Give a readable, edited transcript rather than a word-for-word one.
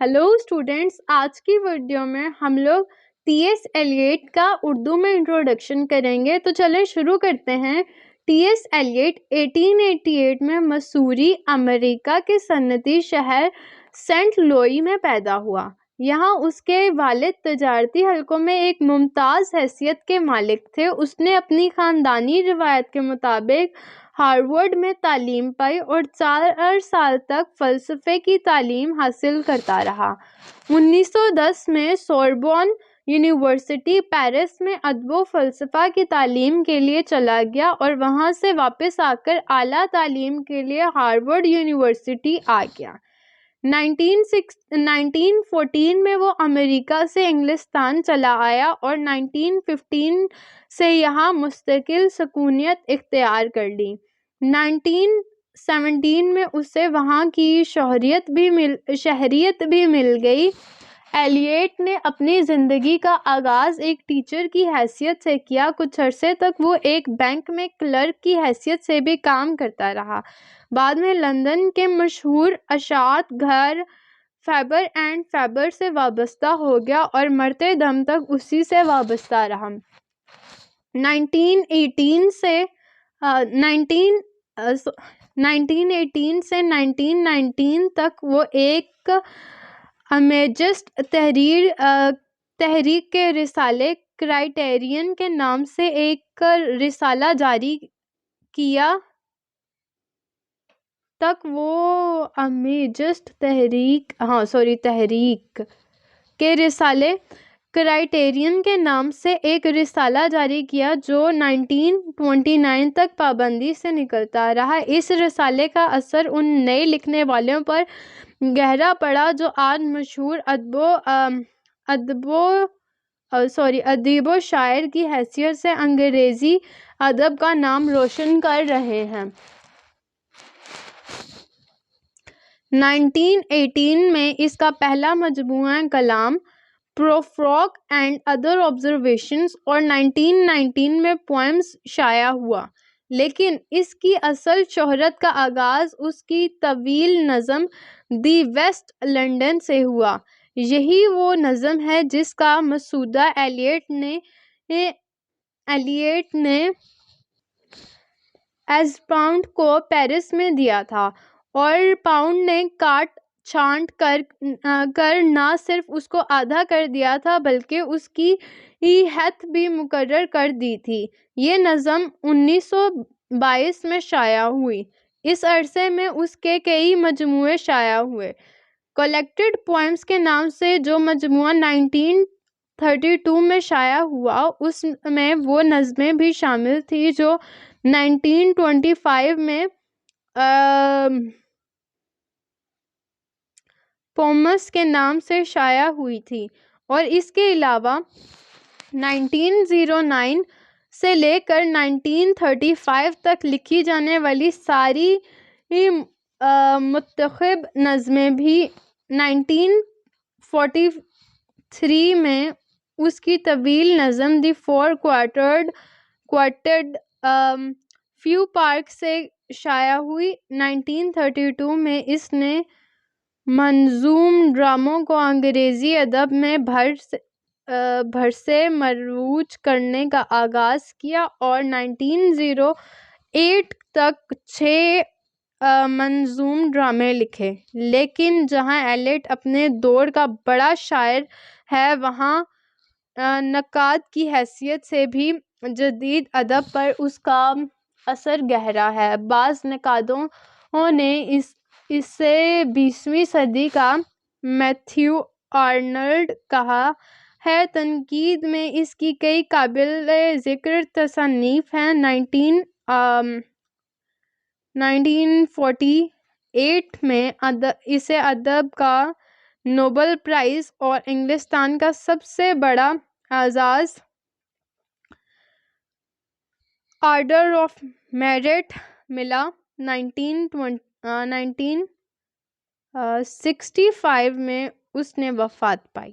Hello students, आज की video में हम लोग टी.एस. एलियट का उर्दू में इंट्रोडक्शन करेंगे। तो चलें शुरू करते हैं। टी.एस. एलियट 1888 में मसूरी, अमेरिका के सनती शहर सेंट लुई में पैदा हुआ। यहाँ उसके वालिद तजारती हलकों में एक मुमताज़ हैसियत के मालिक थे। उसने अपनी ख़ानदानी रिवायत के मुताबिक हार्वर्ड में तालीम पाई और 4 साल तक फ़लसफ़े की तालीम हासिल करता रहा। 1910 में सोरबोन यूनिवर्सिटी पेरिस में अदब व फ़लसफ़ा की तालीम के लिए चला गया और वहाँ से वापस आकर आला तालीम के लिए हार्वर्ड यूनिवर्सिटी आ गया। 1914 में वो अमेरिका से इंग्लिस्तान चला आया और 1915 से यहाँ मुस्तकिल सकूनियत इख्तियार कर ली। 1917 में उसे वहाँ की शहरियत भी मिल गई। एलियट ने अपनी ज़िंदगी का आगाज़ एक टीचर की हैसियत से किया। कुछ अरसे तक वो एक बैंक में क्लर्क की हैसियत से भी काम करता रहा। बाद में लंदन के मशहूर अशात घर फैबर एंड फैबर से वाबस्ता हो गया और मरते दम तक उसी से वाबस्ता रहा। 1918 से 1919 तक वो एक अमेजिस्ट तहरीक के रिसाले क्राइटेरियन के नाम से एक रिसाला जारी किया तक वो अमेजिस्ट तहरीक के रिसाले क्राइटेरियन के नाम से एक रिसाला जारी किया जो 1929 तक पाबंदी से निकलता रहा। इस रिसाले का असर उन नए लिखने वालों पर गहरा पड़ा जो आज मशहूर अदीब व शायर की हैसियत से अंग्रेज़ी अदब का नाम रोशन कर रहे हैं। 1918 में इसका पहला मजमूआ कलाम प्रोफ्रॉग एंड अदर ऑब्जर्वेशंस और 1919 में पोएम्स शाया हुआ, लेकिन इसकी असल शोहरत का आगाज़ उसकी तवील नज़म दी वेस्ट लंदन से हुआ। यही वो नज़म है जिसका मसूदा एलियट ने एस्पाउंड को पेरिस में दिया था और पाउंड ने काट छांट कर ना सिर्फ उसको आधा कर दिया था बल्कि उसकी हद भी मुकर्रर कर दी थी। ये नज़म 1922 में शाया हुई। इस अरसे में उसके कई मजमूए शाया हुए। कलेक्टेड पोएम्स के नाम से जो मजमूआ 1932 में शाया हुआ, उसमें वो नज़में भी शामिल थी जो 1925 में पोमस के नाम से शाया हुई थी और इसके अलावा 1909 से लेकर 1935 तक लिखी जाने वाली सारी मुत्तखब नज़में भी 1943 में उसकी तवील नज़म दी फोर क्वार्टेड फ्यू पार्क से शाया हुई। 1932 में इसने मंजूम ड्रामों को अंग्रेज़ी अदब में भर से मरूज करने का आगाज़ किया और 1908 तक 6 मंजूम ड्रामे लिखे। लेकिन जहाँ एलियट अपने दौर का बड़ा शायर है, वहाँ नक़ाद की हैसियत से भी जदीद अदब पर उसका असर गहरा है। बाज़ नक़ादों ने इसे 20वीं सदी का मैथ्यू आर्नल्ड कहा है। तनकीद में इसकी कई काबिल ज़िक्र तसन्नीफ़ हैं। 1948 में इसे अदब का नोबल प्राइज़ और इंग्लिस्तान का सबसे बड़ा एजाज़ ऑर्डर ऑफ मेरिट मिला। 1965 में उसने वफ़ात पाई।